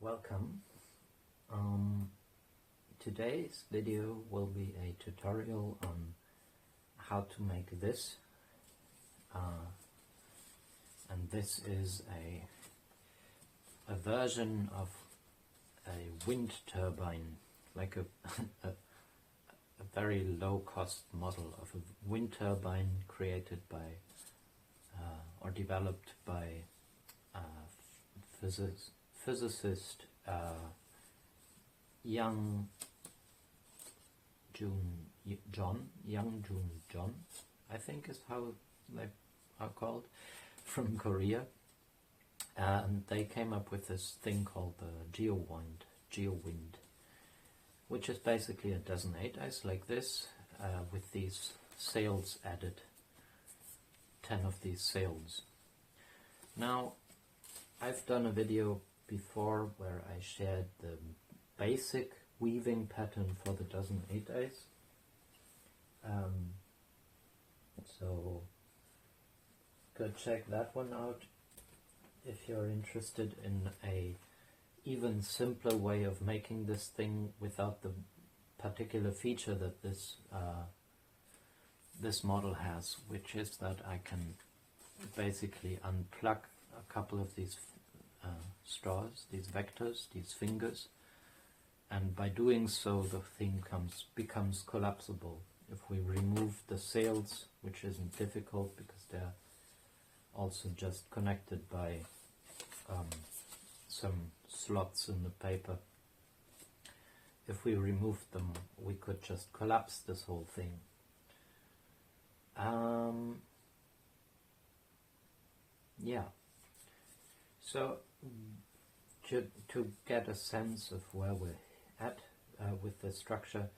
Welcome. Today's video will be a tutorial on how to make this, and this is a version of a wind turbine, like a very low-cost model of a wind turbine created by or developed by physicist Jeon, I think is how they are called, from Korea, and they came up with this thing called the Geowind, which is basically a dozeneighteyes like this, with these sails added, 10 of these sails. Now, I've done a video before where I shared the basic weaving pattern for the dozeneighteyes. So go check that one out if you're interested in a even simpler way of making this thing without the particular feature that this this model has, which is that I can basically unplug a couple of these straws, these vectors, these fingers, and by doing so the thing becomes collapsible. If we remove the sails, which isn't difficult because they're also just connected by some slots in the paper, if we remove them we could just collapse this whole thing. Yeah, so to get a sense of where we're at with the structure,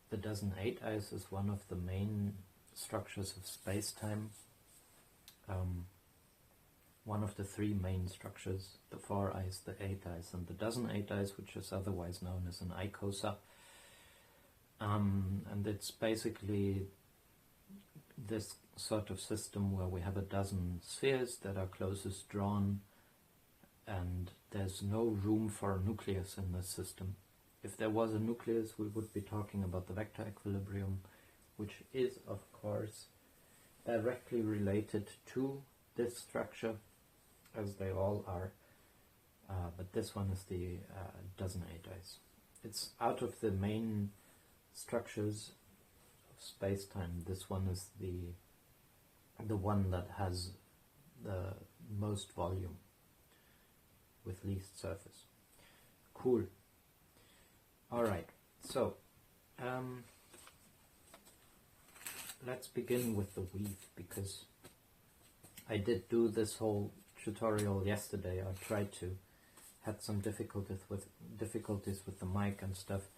the dozeneighteyes is one of the main structures of space-time, one of the three main structures, the 4-eyes, the 8-eyes, and the dozeneighteyes, which is otherwise known as an icosa. And it's basically this sort of system where we have a dozen spheres that are closest drawn, and there's no room for a nucleus in this system. If there was a nucleus, we would be talking about the vector equilibrium, which is of course directly related to this structure, as they all are, but this one is the dozeneighteyes. It's out of the main structures of space-time. This one is the one that has the most volume with least surface. Cool. Alright, so let's begin with the weave, because I did do this whole tutorial yesterday. I tried to, had some difficulties with the mic and stuff.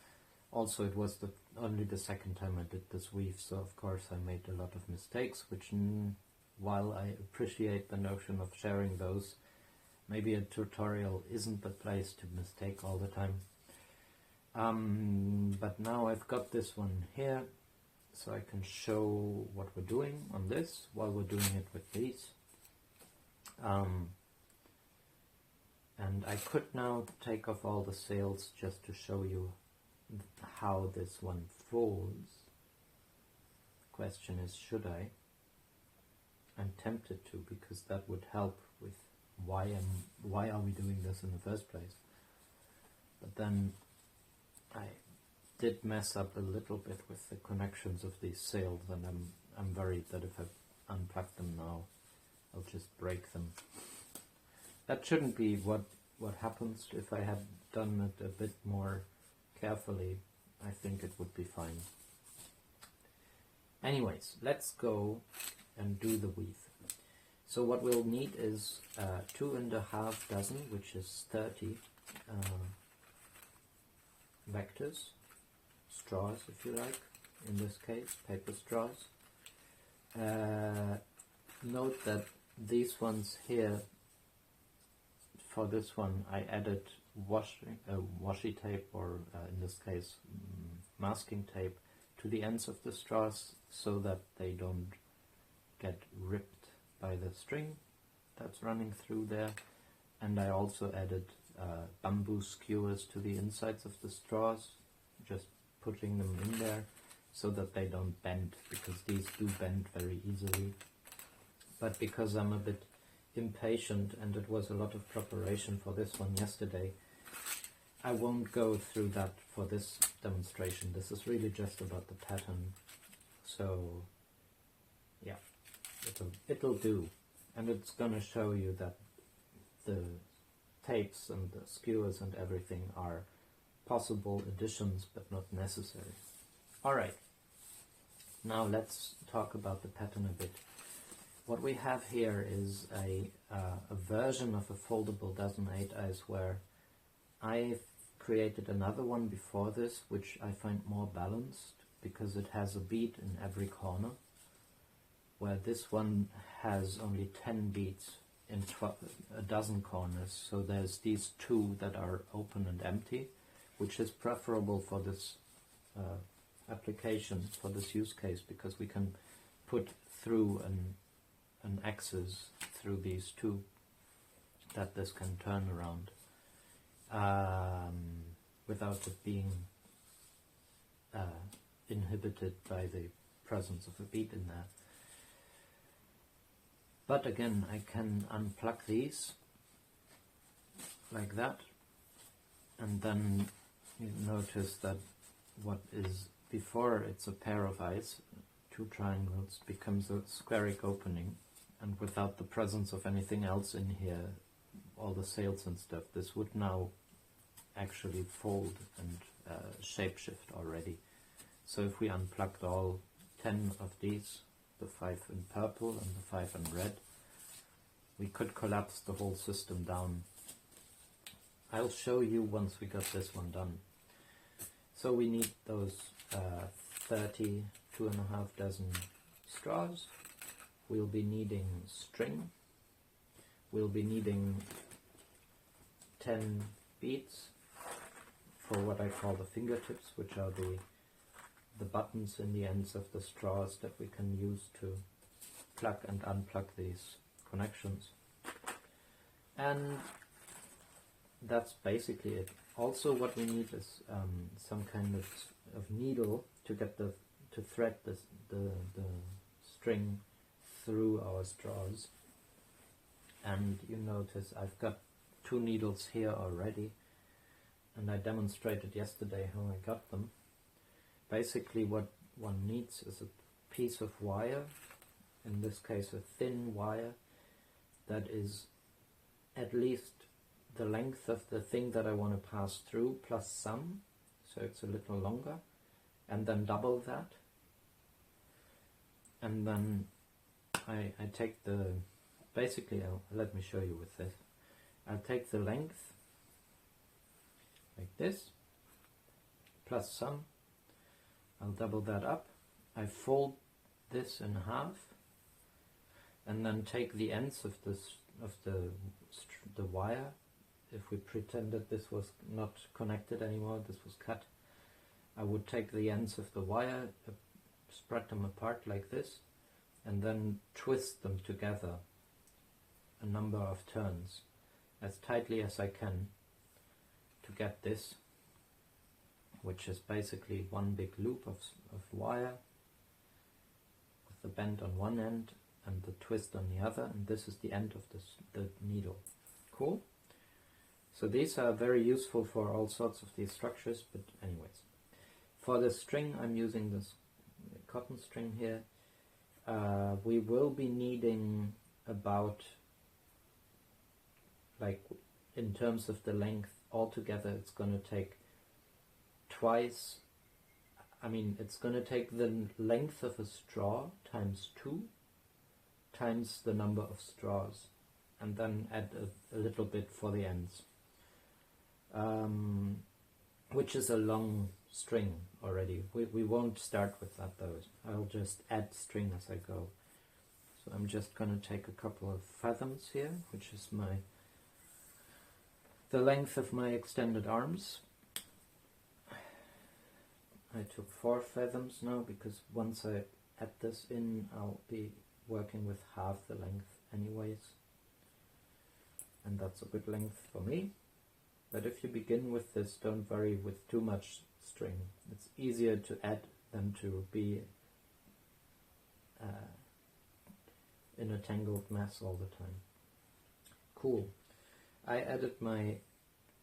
Also, it was only the second time I did this weave, so of course I made a lot of mistakes, which while I appreciate the notion of sharing those, maybe a tutorial isn't the place to mistake all the time. But now I've got this one here, so I can show what we're doing on this while we're doing it with these. And I could now take off all the sails just to show you how this one folds. The question is, should I? I'm tempted to, because that would help with why are we doing this in the first place. But then I did mess up a little bit with the connections of these sails, and I'm worried that if I unplug them now, I'll just break them. That shouldn't be what happens. If I had done it a bit more carefully, I think it would be fine. Anyways, let's go and do the weave. So what we'll need is 2.5 dozen, which is 30 vectors, straws if you like, in this case, paper straws. Note that these ones here, for this one I added washi tape, or in this case masking tape, to the ends of the straws so that they don't get ripped by the string that's running through there. And I also added bamboo skewers to the insides of the straws, just putting them in there so that they don't bend, because these do bend very easily. But because I'm a bit impatient and it was a lot of preparation for this one yesterday, I won't go through that for this demonstration. This is really just about the pattern. So yeah, it'll do. And it's gonna show you that the tapes and the skewers and everything are possible additions but not necessary. Alright, now let's talk about the pattern a bit. What we have here is a version of a foldable dozeneighteyes where I've created another one before this, which I find more balanced because it has a bead in every corner, where this one has only 10 beads in a dozen corners. So there's these two that are open and empty, which is preferable for this application, for this use case, because we can put through an axis through these two that this can turn around without it being inhibited by the presence of a bead in there. But again, I can unplug these like that, and then you notice that what is before it's a pair of eyes, two triangles, becomes a squaric opening, and without the presence of anything else in here, all the sails and stuff, this would now actually fold and shapeshift already. So if we unplugged all 10 of these, the 5 in purple and the 5 in red, we could collapse the whole system down. I'll show you once we got this one done. So we need those 32.5 dozen straws. We'll be needing string. We'll be needing 10 beads for what I call the fingertips, which are the buttons in the ends of the straws that we can use to plug and unplug these connections. And that's basically it. Also what we need is some kind of needle to get to thread the string through our straws. And you notice I've got 2 needles here already, and I demonstrated yesterday how I got them. Basically what one needs is a piece of wire, in this case a thin wire, that is at least the length of the thing that I want to pass through plus some, so it's a little longer, and then double that. And then I take the, basically, let me show you with this. I'll take the length like this, plus some. I'll double that up. I fold this in half, and then take the ends of the wire. If we pretend that this was not connected anymore, this was cut, I would take the ends of the wire, spread them apart like this, and then twist them together a number of turns, as tightly as I can, to get this, which is basically one big loop of wire with the bend on one end and the twist on the other, and this is the end of the needle. Cool? So these are very useful for all sorts of these structures, but anyways. For the string, I'm using this cotton string here. We will be needing about, like, in terms of the length altogether, it's going to take twice, it's going to take the length of a straw times 2 times the number of straws, and then add a little bit for the ends, which is a long string already. We won't start with that though. I'll just add string as I go. So I'm just going to take a couple of fathoms here, which is the length of my extended arms. I took 4 fathoms now, because once I add this in, I'll be working with half the length anyways, and that's a good length for me. But if you begin with this, don't worry with too much string. It's easier to add than to be in a tangled mess all the time. Cool. I added my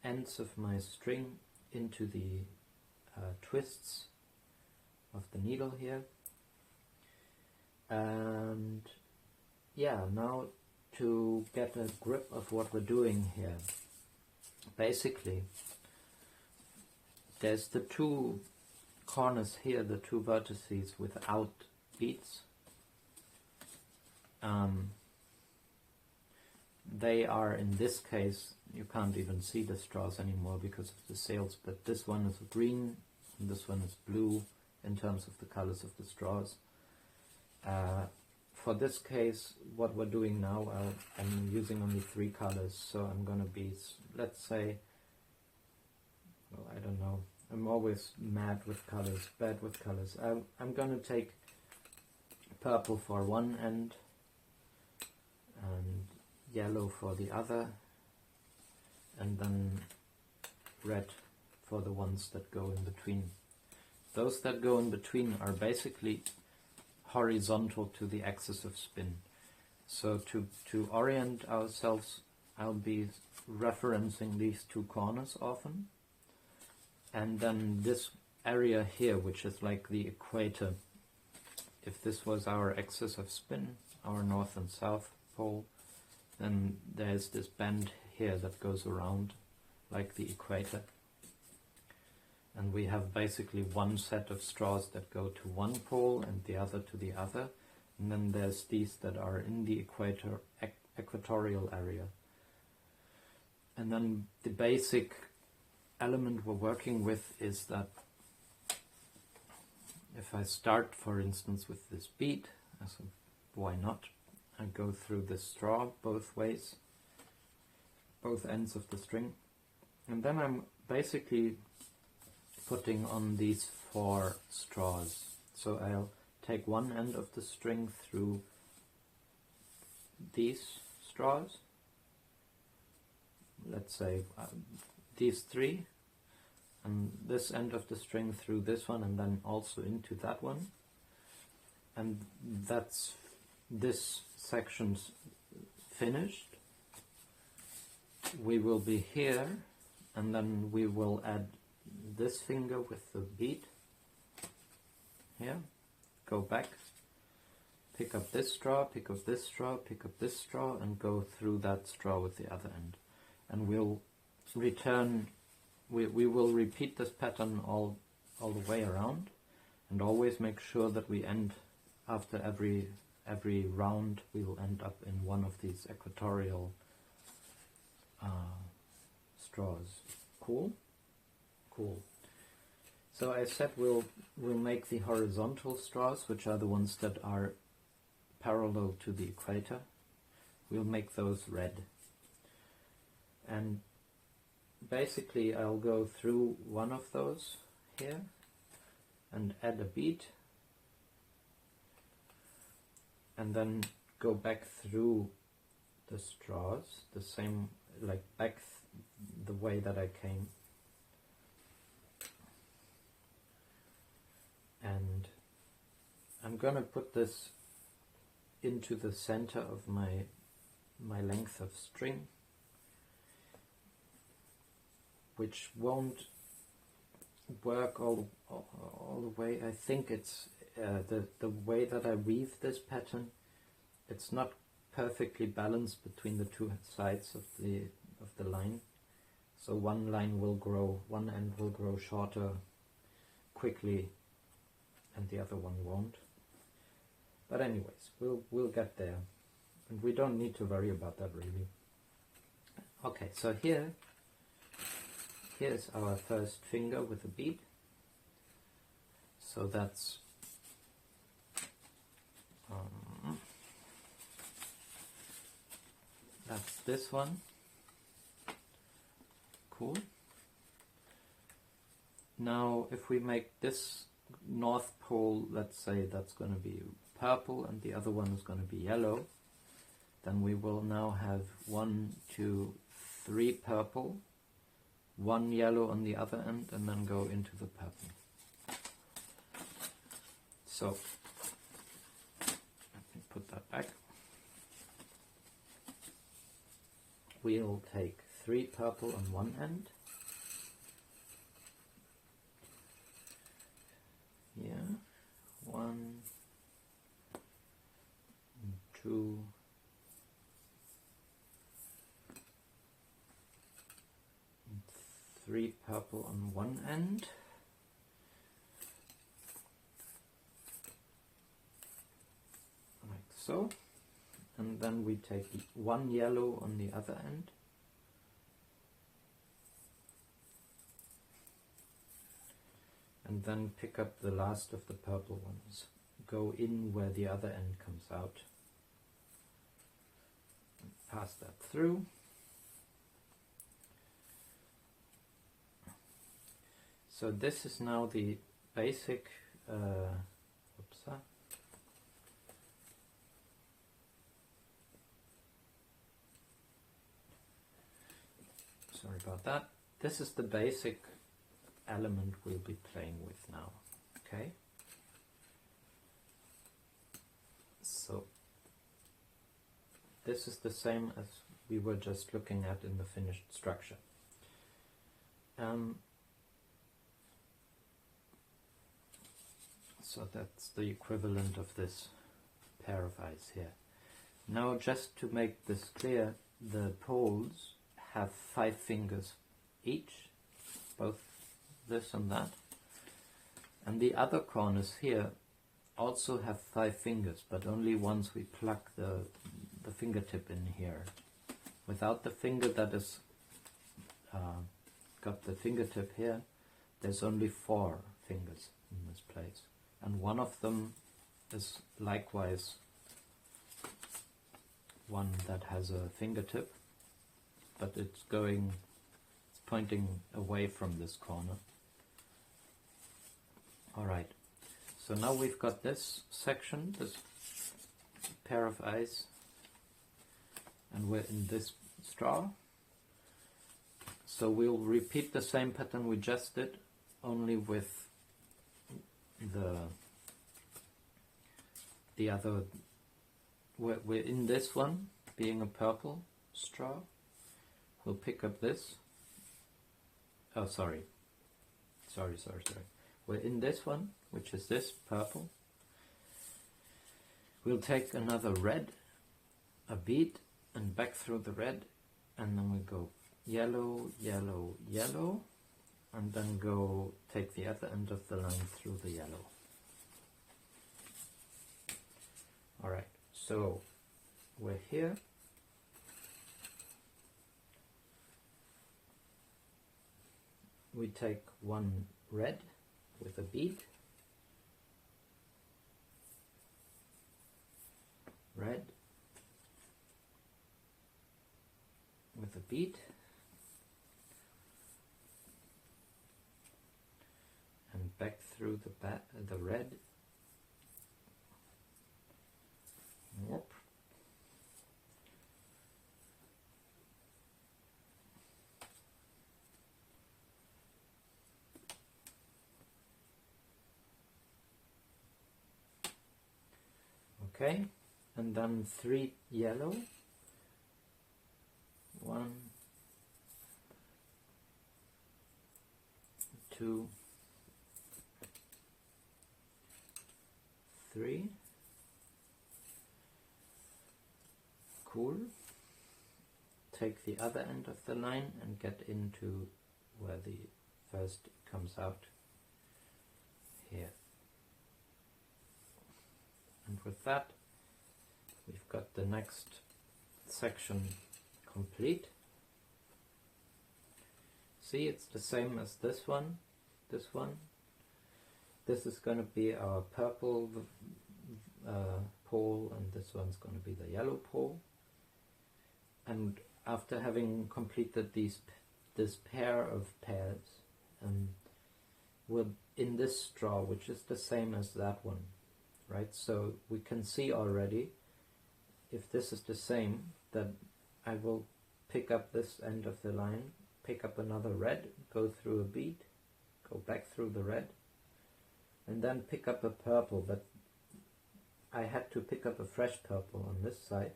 ends of my string into the twists of the needle here. And yeah, now to get a grip of what we're doing here. Basically, there's the two corners here, the two vertices without beads. They are, in this case, you can't even see the straws anymore because of the sails, but this one is green and this one is blue in terms of the colors of the straws. For this case, what we're doing now, I'm using only 3 colors, so I'm gonna be, let's say, well, I don't know, I'm always mad with colors, bad with colors. I'm gonna take purple for one end and yellow for the other, and then red for the ones that go in between. Those that go in between are basically horizontal to the axis of spin. So to orient ourselves, I'll be referencing these 2 corners often, and then this area here, which is like the equator. If this was our axis of spin, our north and south pole, then there's this band here that goes around like the equator. And we have basically one set of straws that go to one pole and the other to the other. And then there's these that are in the equatorial area. And then the basic element we're working with is that if I start, for instance, with this bead, so why not? I go through the straw both ways, both ends of the string, and then I'm basically putting on these 4 straws. So I'll take one end of the string through these straws, let's say these 3, and this end of the string through this one, and then also into that one, and that's this section's finished. We will be here, and then we will add this finger with the bead here, go back, pick up this straw, pick up this straw, pick up this straw, and go through that straw with the other end. And we'll return, we will repeat this pattern all the way around, and always make sure that we end, after every round, we will end up in one of these equatorial straws. Cool? Cool. So I said we'll make the horizontal straws, which are the ones that are parallel to the equator. We'll make those red. And basically I'll go through one of those here and add a bead, and then go back through the straws, the same, like back the way that I came. And I'm gonna put this into the center of my length of string, which won't work all the way. I think it's the way that I weave this pattern, it's not perfectly balanced between the 2 sides of the line. So one line will grow, one end will grow shorter quickly, and the other one won't. But anyways, we'll get there, and we don't need to worry about that really. Okay, so here's our first finger with a bead. So that's this one. Cool. Now if we make this north pole, let's say that's going to be purple and the other one is going to be yellow, then we will now have 1, 2, 3 purple one yellow on the other end, and then go into the purple. So let me put that back. We'll take 3 purple on one end, here, 1, 2, 3 purple on one end, like so, and then we take 1 yellow on the other end, and then pick up the last of the purple ones. Go in where the other end comes out. Pass that through. So this is now the basic, sorry about that. This is the basic element we'll be playing with now. Okay? So this is the same as we were just looking at in the finished structure. So that's the equivalent of this pair of eyes here. Now, just to make this clear, the poles have 5 fingers each, both this and that. And the other corners here also have 5 fingers, but only once we plug the fingertip in here. Without the finger that is got the fingertip here, there's only 4 fingers in this place. And one of them is likewise one that has a fingertip, but it's pointing away from this corner. Alright, so now we've got this section, this pair of eyes, and we're in this straw. So we'll repeat the same pattern we just did, only with the other. We're in this one, being a purple straw. We'll pick up this. Oh, sorry. We're in this one, which is this purple. We'll take another red, a bead, and back through the red, and then we go yellow, yellow, yellow, and then go take the other end of the line through the yellow. Alright, so we're here. We take 1 red with a bead, red with a bead, and back through the red. Whoop. Okay, and then 3 yellow, 1, 2, 3. Cool. Take the other end of the line and get into where the first comes out here. And with that, we've got the next section complete. See, it's the same as this one, this one. This is going to be our purple pole, and this one's going to be the yellow pole. And after having completed this pair of pairs, we're in this straw, which is the same as that one, right? So we can see already, if this is the same, that I will pick up this end of the line, pick up another red, go through a bead, go back through the red, and then pick up a purple. But I had to pick up a fresh purple on this side,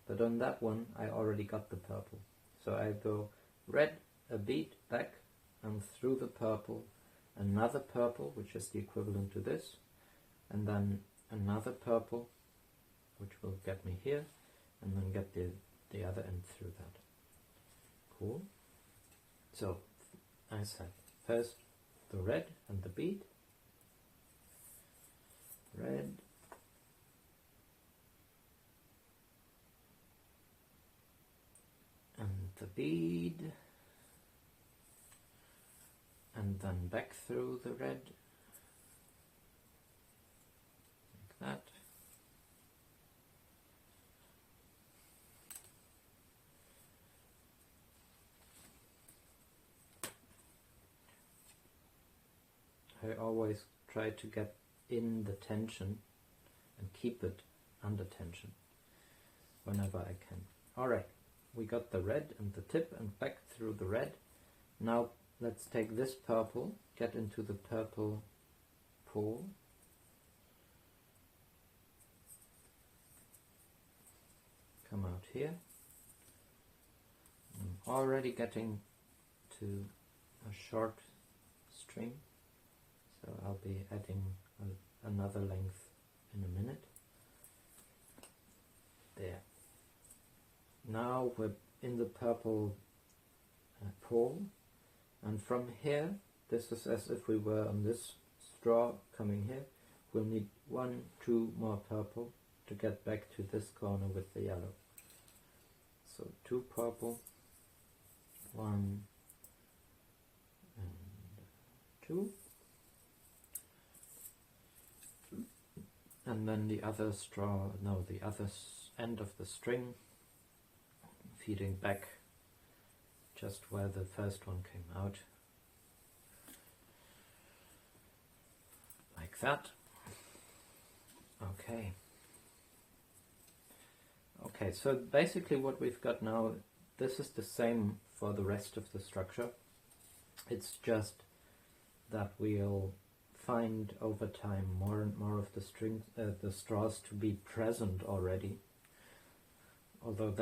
but on that one I already got the purple. So I go red, a bead, back, and through the purple, another purple, which is the equivalent to this, and then another purple, which will get me here, and then get the other end through that. Cool. So I said first the red and the bead, red, and the bead, and then back through the red, like that. I always try to get in the tension and keep it under tension whenever I can. Alright, we got the red and the tip and back through the red. Now let's take this purple, get into the purple pool, come out here. I'm already getting to a short string, so I'll be adding another length in a minute. There. Now we're in the purple pool, and from here, this is as if we were on this straw coming here. We'll need 1, 2 more purple to get back to this corner with the yellow. So 2 purple, 1 and 2. And then the other straw, no, the other end of the string, feeding back just where the first one came out, like that. Okay. Okay, so basically what we've got now, this is the same for the rest of the structure. It's just that we'll find over time more and more of the straws to be present already. Although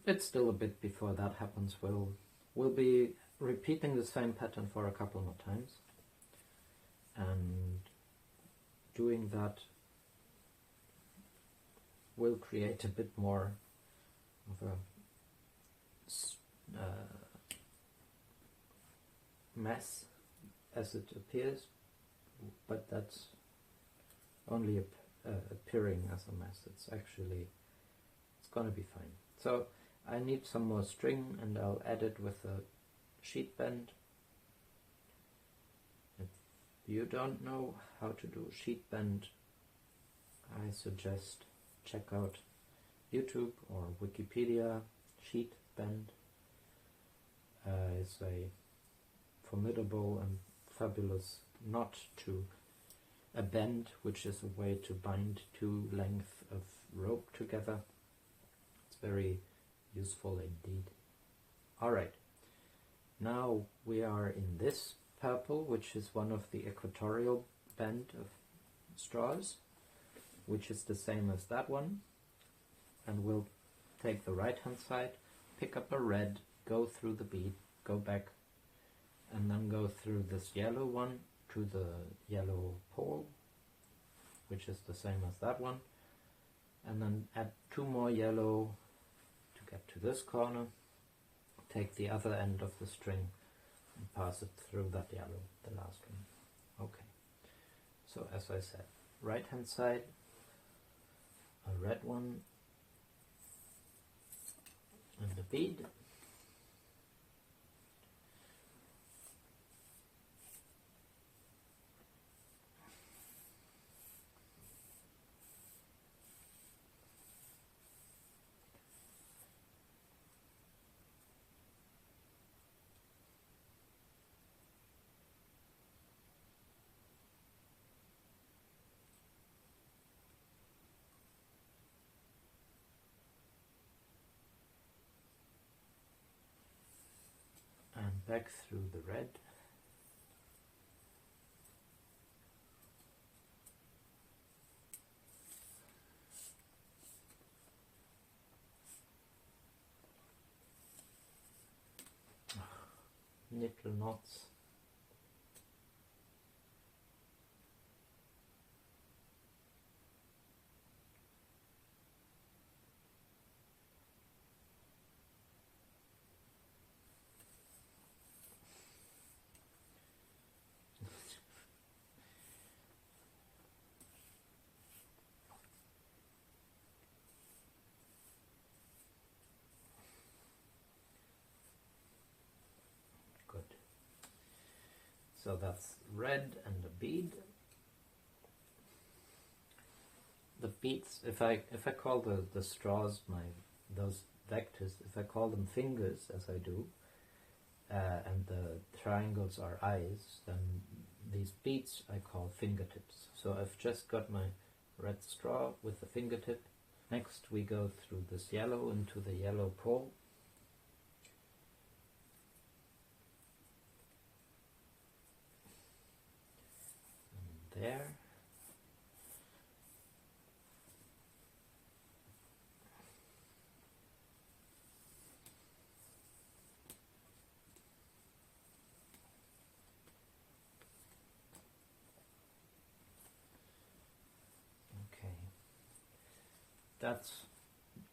it's still a bit before that happens. We'll be repeating the same pattern for a couple more times, and doing that will create a bit more of a mess as it appears, but that's only appearing as a mess. It's gonna be fine. So I need some more string, and I'll add it with a sheet bend. If you don't know how to do sheet bend, I suggest check out YouTube or Wikipedia. Sheet bend is a formidable and fabulous knot to a bend, which is a way to bind 2 lengths of rope together. It's very useful indeed. Alright, now we are in this purple, which is one of the equatorial band of straws, which is the same as that one, and we'll take the right hand side, pick up a red, go through the bead, go back, and then go through this yellow one to the yellow pole, which is the same as that one, and then add 2 more yellow to get to this corner, take the other end of the string and pass it through that yellow, the last one. Okay, so as I said, right hand side, a red one, and the bead, back through the red. Little knots. Good. So that's red and a bead. The beads, if I call the straws those vectors, if I call them fingers as I do, and the triangles are eyes, then these beads I call fingertips. So I've just got my red straw with the fingertip. Next we go through this yellow into the yellow pole. And there.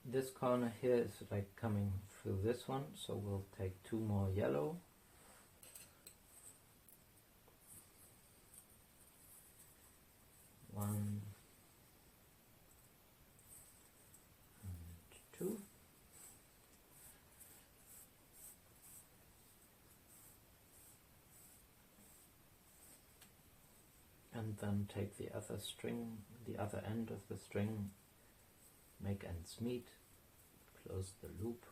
This corner here is like coming through this one, so we'll take two more yellow. One and two. And then take the other string, the other end of the string, make ends meet, close the loop.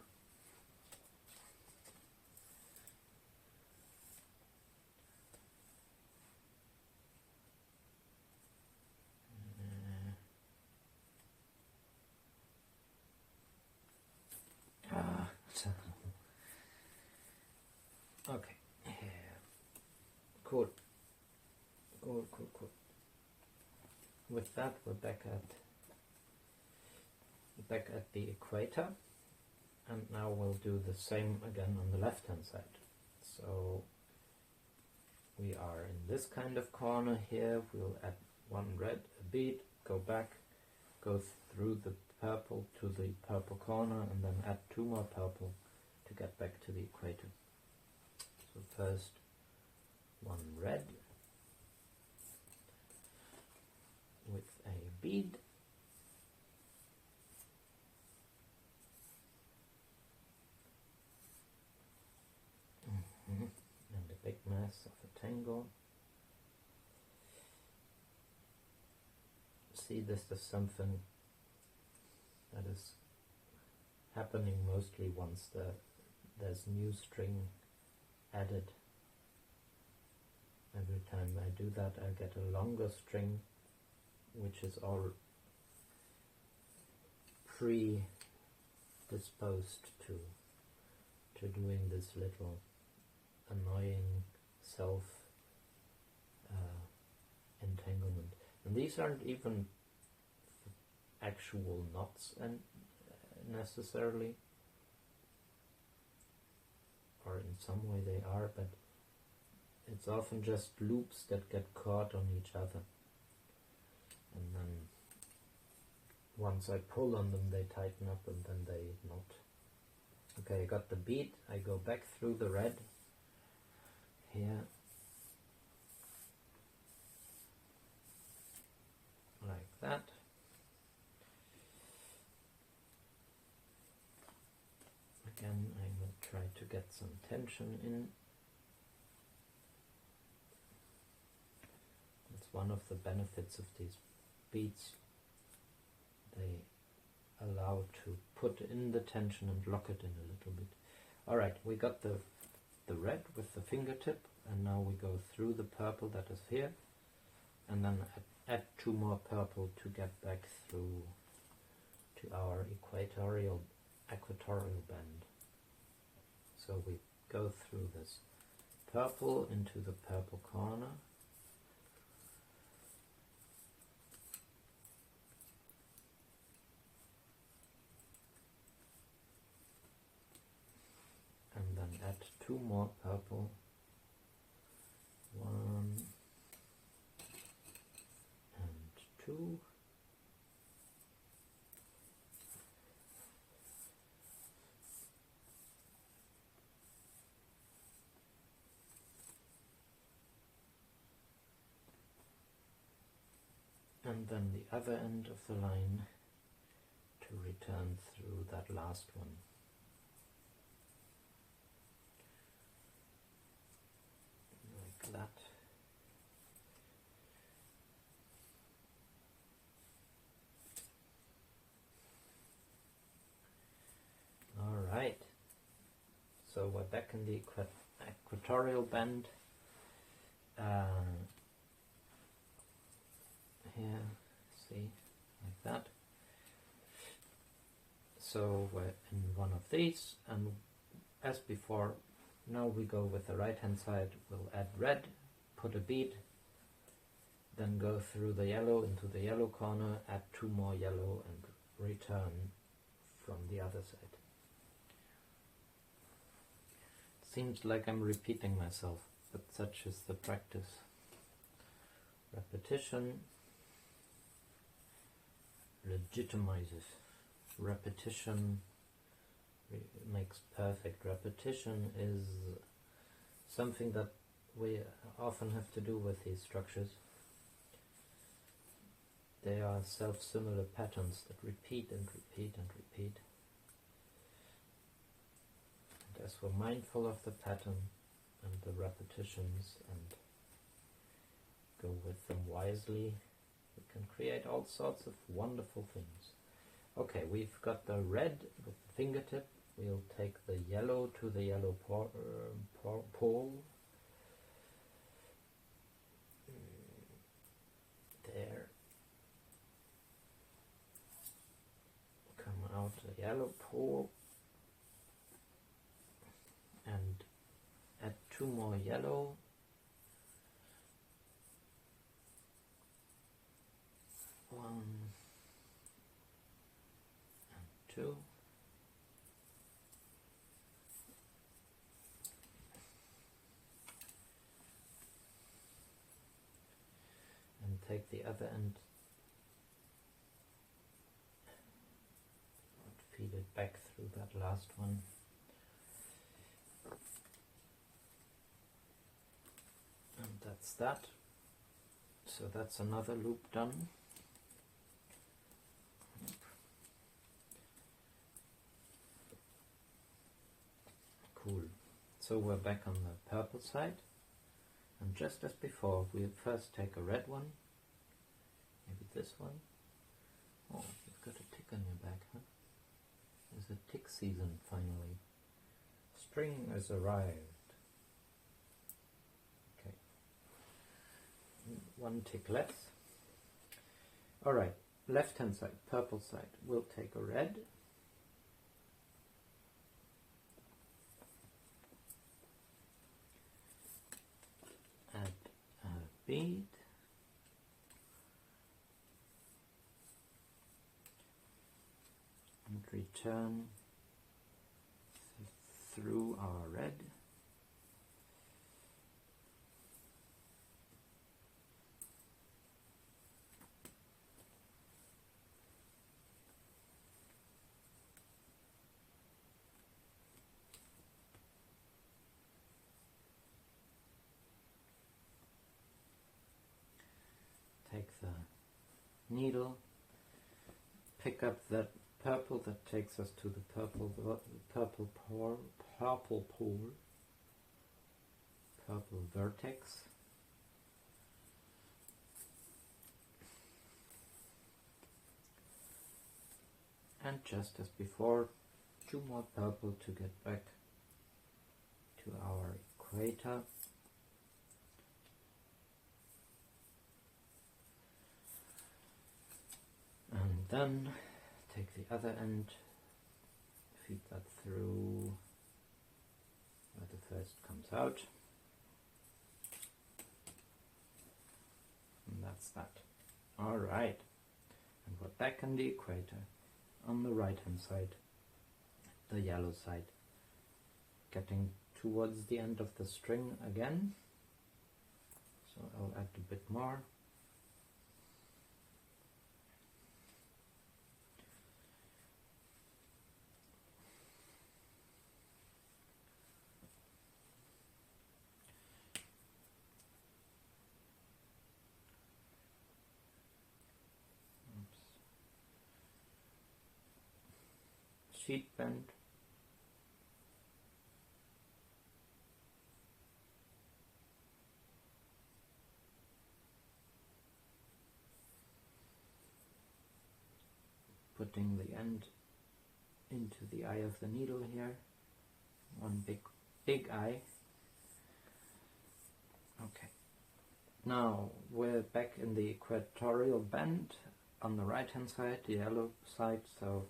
Okay, cool. With that, we're back at the equator, and now we'll do the same again on the left hand side. So we are in this kind of corner here. We'll add one red, a bead, go back, go through the purple to the purple corner, and then add two more purple to get back to the equator. So first one red with a bead, and a big mass of a tangle. See, this is something that is happening mostly once there's new string added. Every time I do that, I get a longer string, which is all predisposed to doing this little annoying self entanglement. And these aren't even actual knots and necessarily, or in some way they are, but it's often just loops that get caught on each other, and then once I pull on them they tighten up and then they knot. Okay, I got the bead, I go back through the red here, like that. Again, I will try to get some tension in. It's one of the benefits of these beads. They allow to put in the tension and lock it in a little bit. Alright, we got the red with the fingertip, and now we go through the purple that is here, and then add two more purple to get back through to our equatorial band. So we go through this purple into the purple corner. And then add 2 more purple. 1 and 2. And then the other end of the line to return through that last one. Like that. Alright, so we're back in the equatorial band. Here, see, like that. So we're in one of these, and as before, now we go with the right hand side. We'll add red, put a bead, then go through the yellow into the yellow corner, add 2 more yellow, and return from the other side. Seems like I'm repeating myself, but such is the practice. Repetition legitimizes. Repetition makes perfect. Repetition is something that we often have to do with these structures. They are self-similar patterns that repeat and repeat and repeat. And as we're mindful of the pattern and the repetitions and go with them wisely, we can create all sorts of wonderful things. Okay, we've got the red with the fingertip. We'll take the yellow to the yellow pole. There. Come out the yellow pole. And add 2 more yellow. One and 2. And take the other end and feed it back through that last one. And that's that. So that's another loop done. Cool. So we're back on the purple side, and just as before, we first take a red one, maybe this one. Oh, you've got a tick on your back, huh? It's a tick season finally. Spring has arrived. Okay. 1 tick less. Alright, left hand side, purple side. We'll take a red. Add a bead. And return through our red. Take the needle, pick up that purple that takes us to the purple vertex. And just as before, 2 more purple to get back to our equator. And then take the other end, feed that through where the first comes out. And that's that. Alright. And we're back in the equator. On the right hand side, the yellow side. Getting towards the end of the string again. So I'll add a bit more. Sheet bend. Putting the end into the eye of the needle here. One big eye. Okay. Now we're back in the equatorial bend on the right hand side, the yellow side. So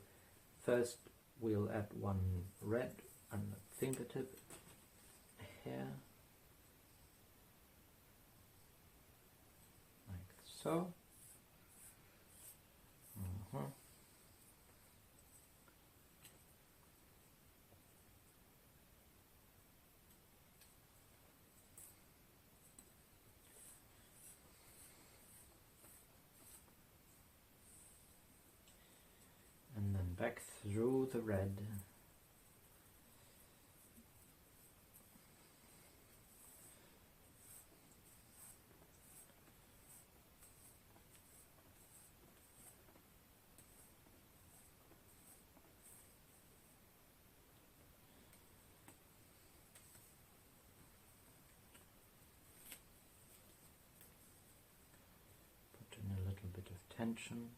first we'll add one red on the fingertip here, like so. And then back through the red. Put in a little bit of tension.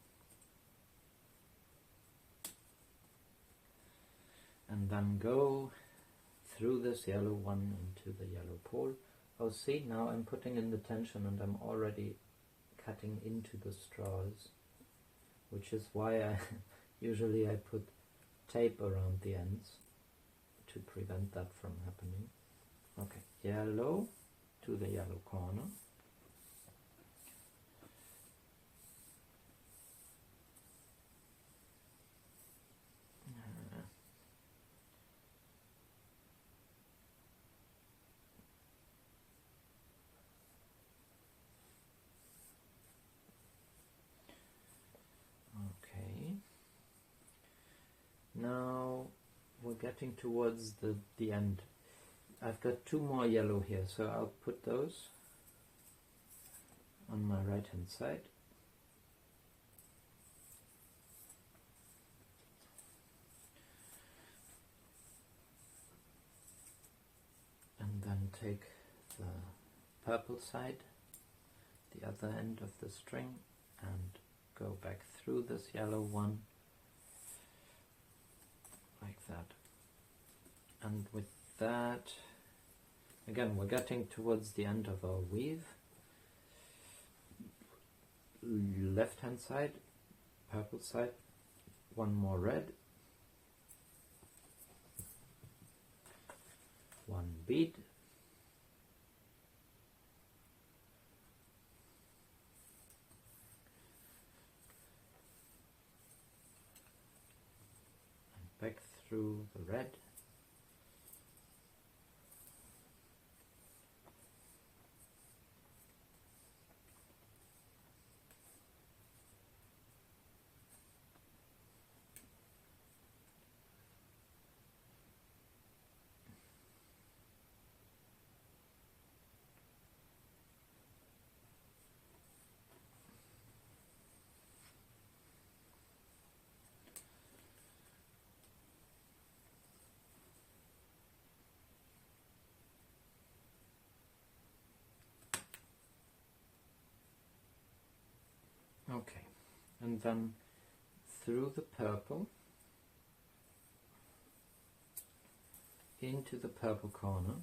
And then go through this yellow one into the yellow pole. Oh, see, now I'm putting in the tension and I'm already cutting into the straws, which is why I usually I put tape around the ends to prevent that from happening. Okay, yellow to the yellow corner. Now we're getting towards the end. I've got two more yellow here, so I'll put those on my right hand side. And then take the purple side, the other end of the string, and go back through this yellow one. Like that. And with that, again, we're getting towards the end of our weave. Left hand side, purple side, one more red, one bead, and back through the red. Okay, and then through the purple into the purple corner,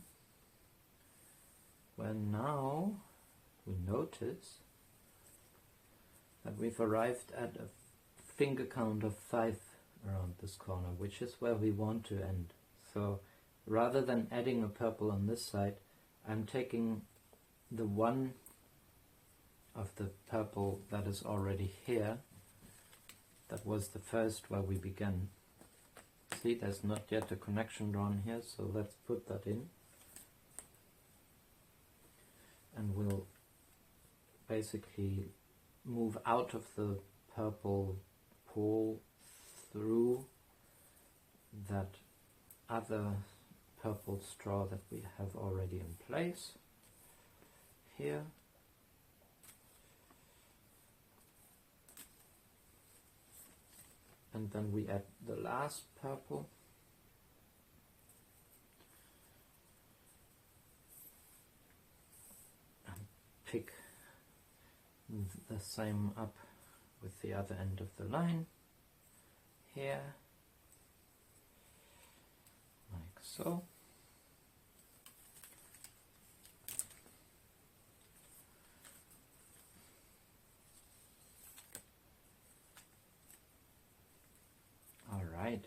where now we notice that we've arrived at a finger count of 5 around this corner, which is where we want to end. So rather than adding a purple on this side, I'm taking the one of the purple that is already here. That was the first where we began. See, there's not yet a connection drawn here, so let's put that in. And we'll basically move out of the purple pole through that other purple straw that we have already in place here. And then we add the last purple. And pick the same up with the other end of the line here, like so. Alright,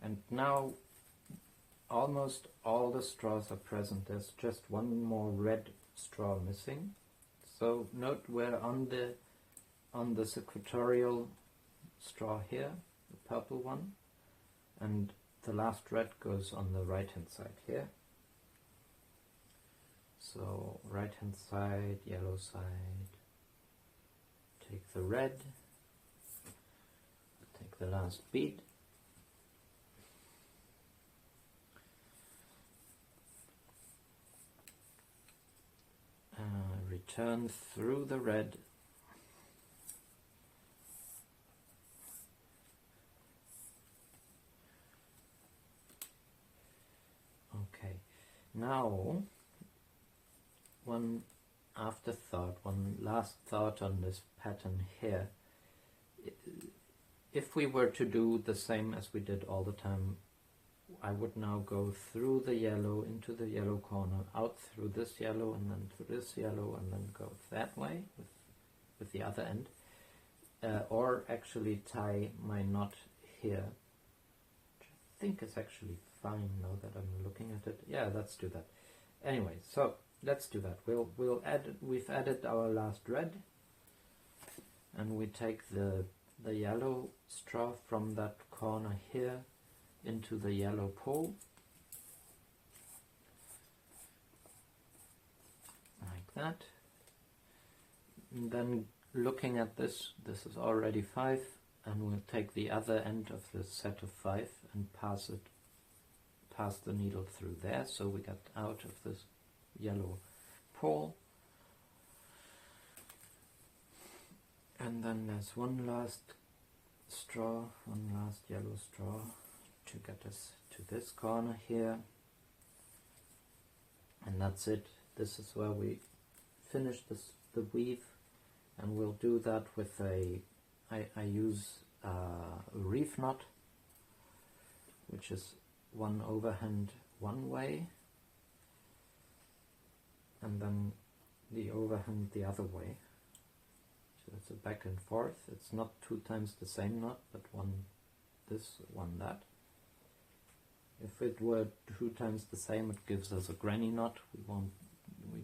and now almost all the straws are present. There's just one more red straw missing. So note we're on the secretarial straw here, the purple one, and the last red goes on the right hand side here. So right hand side, yellow side, take the red, take the last bead, return through the red, okay. Now one afterthought, one last thought on this pattern here. If we were to do the same as we did all the time, I would now go through the yellow into the yellow corner, out through this yellow and then through this yellow, and then go that way with the other end, or actually tie my knot here, which I think is actually fine now that I'm looking at it. Yeah, let's do that. Anyway, so let's do that. We've added our last red, and we take the yellow straw from that corner here into the yellow pole, like that. And then looking at this is already 5, and we'll take the other end of the set of 5 and pass the needle through there, so we get out of this yellow pole. And then there's one last straw, one last yellow straw to get us to this corner here, and that's it. This is where we finish the weave, and we'll do that with I use a reef knot, which is one overhand one way and then the overhand the other way. So it's a back and forth. It's not 2 times the same knot, but one this, one that. If it were 2 times the same, it gives us a granny knot. We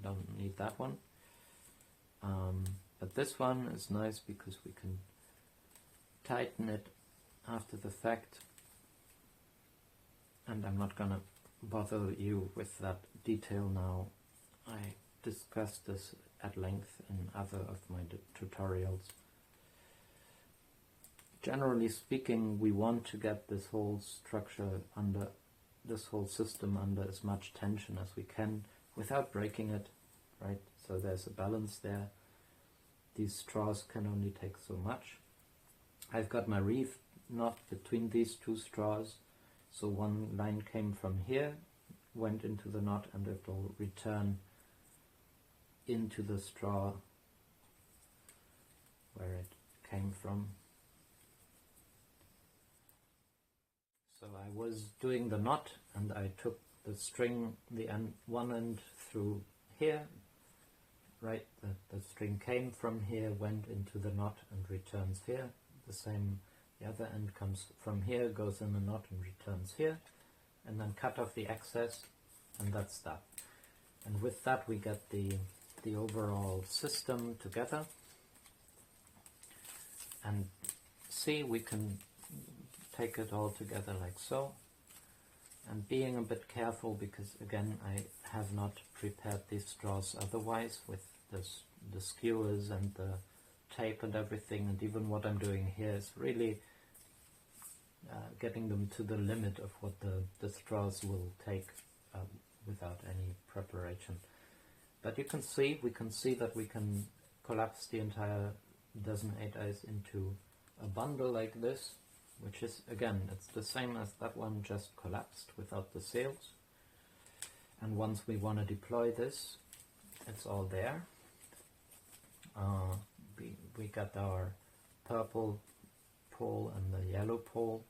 don't need that one. But this one is nice because we can tighten it after the fact, and I'm not gonna bother you with that detail now. I discussed this at length in other of my tutorials. Generally speaking, we want to get this whole structure under, this whole system under as much tension as we can without breaking it, right? So there's a balance there. These straws can only take so much. I've got my reef knot between these 2 straws, so one line came from here, went into the knot, and it will return into the straw where it came from. So I was doing the knot, and I took the string, the end, one end through here, right? The string came from here, went into the knot, and returns here. The same, the other end comes from here, goes in the knot, and returns here, and then cut off the excess, and that's that. And with that we get the the overall system together and see, we can take it all together like so, and being a bit careful because again I have not prepared these straws otherwise with the skewers and the tape and everything, and even what I'm doing here is really getting them to the limit of what the straws will take without any preparation. But you can see, we can see that we can collapse the entire dozeneighteyes into a bundle like this, which is, again, it's the same as that one, just collapsed without the sails. And once we want to deploy this, it's all there. We got our purple pole and the yellow pole,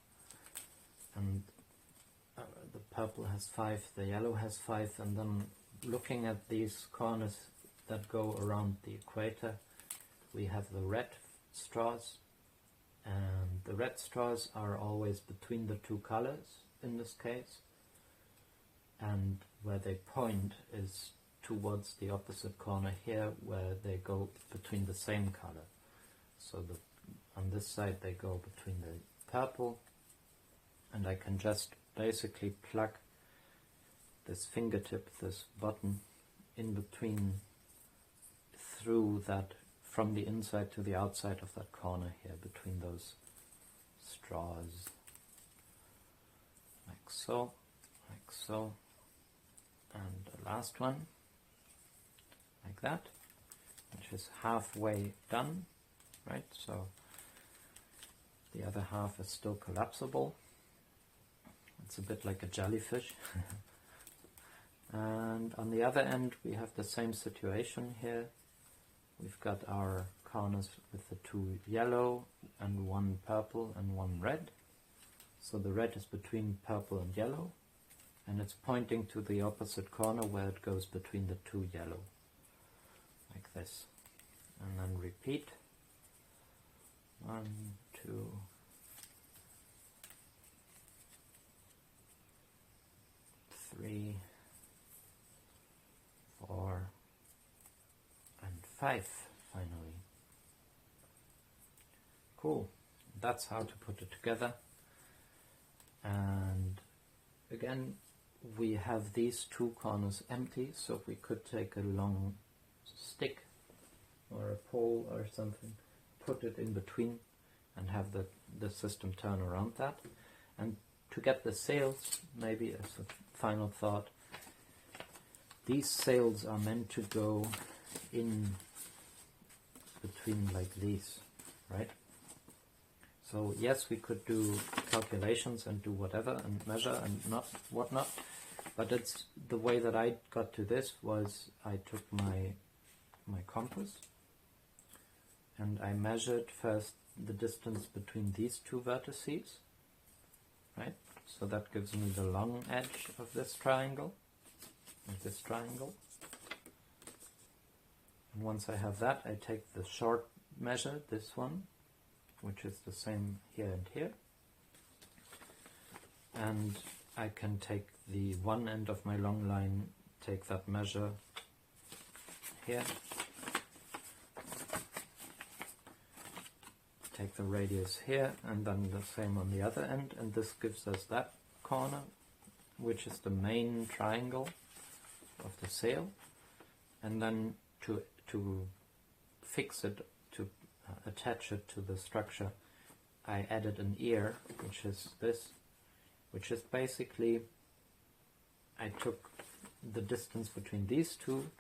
and the purple has 5, the yellow has 5, and then looking at these corners that go around the equator, we have the red straws, and the red straws are always between the two colors in this case, and where they point is towards the opposite corner here, where they go between the same color. So on this side they go between the purple, and I can just basically plug this fingertip, this button, in between, through that, from the inside to the outside of that corner here, between those straws, like so, and the last one, like that, which is halfway done, right? So the other half is still collapsible. It's a bit like a jellyfish. And on the other end we have the same situation here. We've got our corners with the 2 yellow and 1 purple and 1 red. So the red is between purple and yellow, and it's pointing to the opposite corner where it goes between the 2 yellow, like this. And then repeat. 1, 2, 3, 4, and 5 finally. Cool. That's how to put it together. And again, we have these 2 corners empty, so we could take a long stick or a pole or something, put it in between and have the system turn around that. And to get the sails, maybe as a final thought, these sails are meant to go in between like these, right? So yes, we could do calculations and do whatever and measure and whatnot, but it's the way that I got to this was I took my compass and I measured first the distance between these 2 vertices, right? So that gives me the long edge of this triangle, And once I have that, I take the short measure, this one, which is the same here and here. And I can take the one end of my long line, take that measure here, take the radius here, and then the same on the other end, and this gives us that corner, which is the main triangle of the sail. And then to fix it, to attach it to the structure, I added an ear, which is this, which is basically, I took the distance between these 2,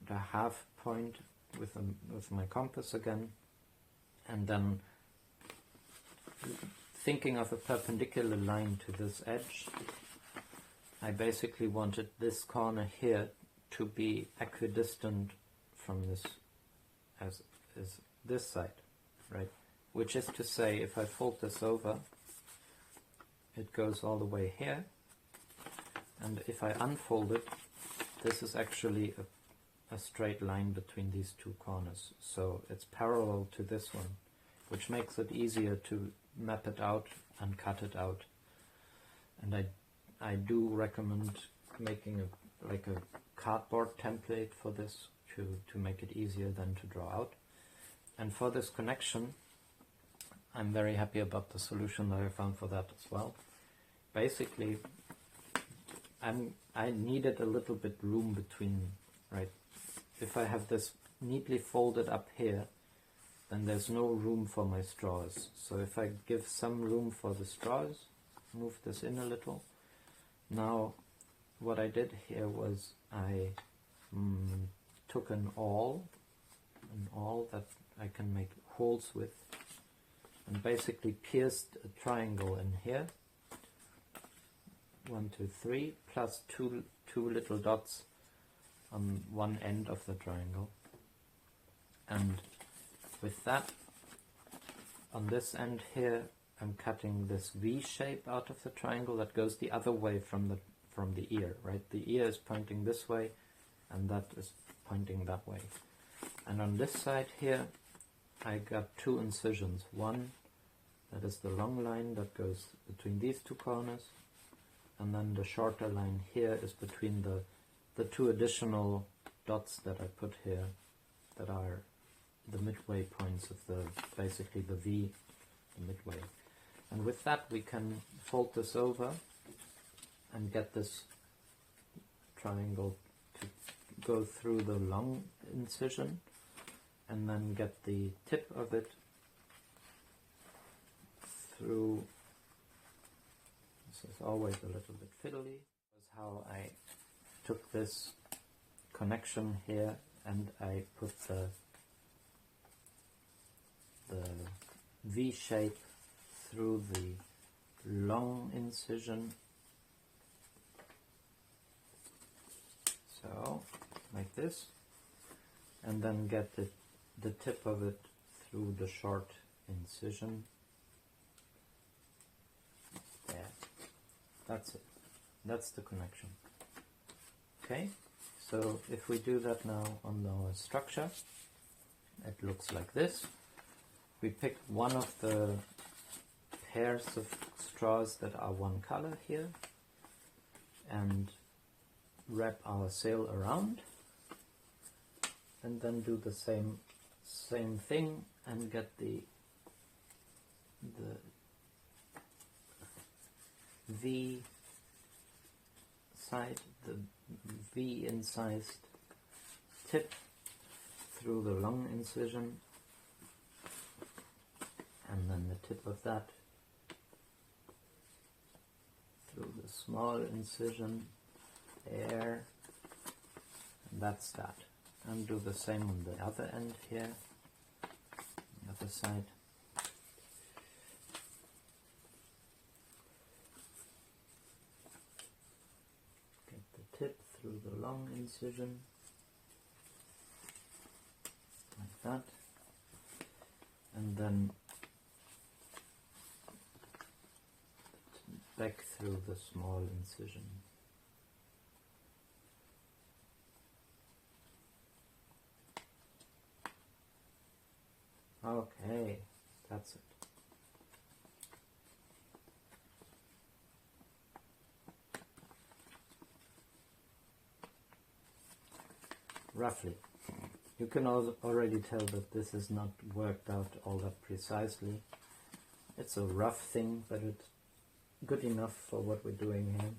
the half point with my compass again, and then thinking of a perpendicular line to this edge, I basically wanted this corner here to be equidistant from this as this side, right? Which is to say, if I fold this over, it goes all the way here, and if I unfold it, this is actually a straight line between these 2 corners, so it's parallel to this one, which makes it easier to map it out and cut it out. And I do recommend making like a cardboard template for this, to make it easier then to draw out. And for this connection, I'm very happy about the solution that I found for that as well. Basically, I needed a little bit room between, right? If I have this neatly folded up here, then there's no room for my straws. So if I give some room for the straws, move this in a little. Now, what I did here was I took an awl that I can make holes with, and basically pierced a triangle in here. 1, 2, 3, plus two little dots on one end of the triangle. And with that, on this end here, I'm cutting this V shape out of the triangle that goes the other way from the ear, right? The ear is pointing this way, and that is pointing that way. And on this side here, I got 2 incisions. One, that is the long line that goes between these 2 corners, and then the shorter line here is between the 2 additional dots that I put here, that are the midway points of basically the V, the midway. And with that we can fold this over and get this triangle to go through the long incision, and then get the tip of it through. This is always a little bit fiddly. This is how I took this connection here and I put the V shape through the long incision, so like this, and then get the tip of it through the short incision. There. That's it. That's the connection. Okay, so if we do that now on our structure, it looks like this. We pick one of the pairs of straws that are one color here and wrap our sail around, and then do the same thing and get the V side, the V incised tip through the long incision, and then the tip of that through the small incision there, and that's that. And do the same on the other end here, the other side. Get the tip through the long incision, like that, and then back through the small incision. Okay, that's it. Roughly. You can already tell that this is not worked out all that precisely. It's a rough thing, but it's good enough for what we're doing here.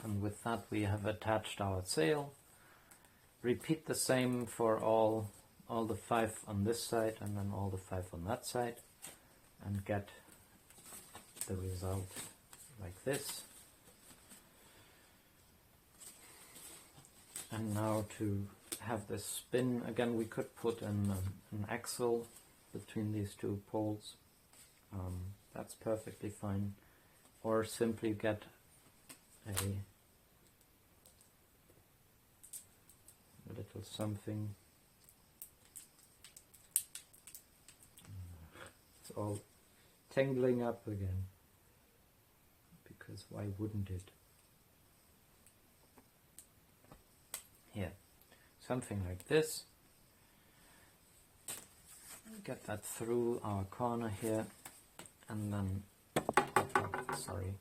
And with that we have attached our sail. Repeat the same for all the 5 on this side and then all the 5 on that side, and get the result like this. And now to have this spin, again we could put an axle between these 2 poles. That's perfectly fine. Or simply get a little something. It's all tangling up again, because why wouldn't it? Here, something like this. Get that through our corner here, and then, sorry,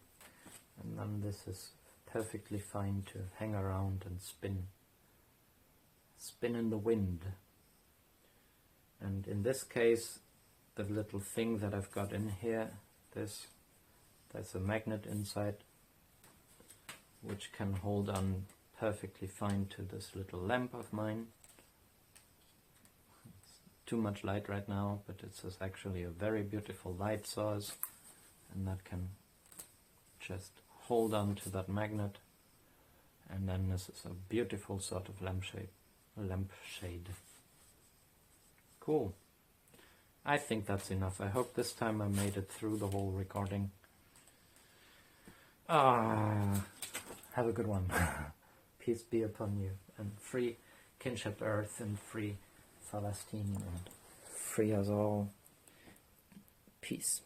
and then this is perfectly fine to hang around and spin spin in the wind. And in this case, the little thing that I've got in here, there's a magnet inside which can hold on perfectly fine to this little lamp of mine. It's too much light right now, but it's actually a very beautiful light source, and that can just hold on to that magnet, and then this is a beautiful sort of lampshade. Cool. I think that's enough. I hope this time I made it through the whole recording. Have a good one. Peace be upon you, and free kinship earth, and free Palestine, and free us all. Peace.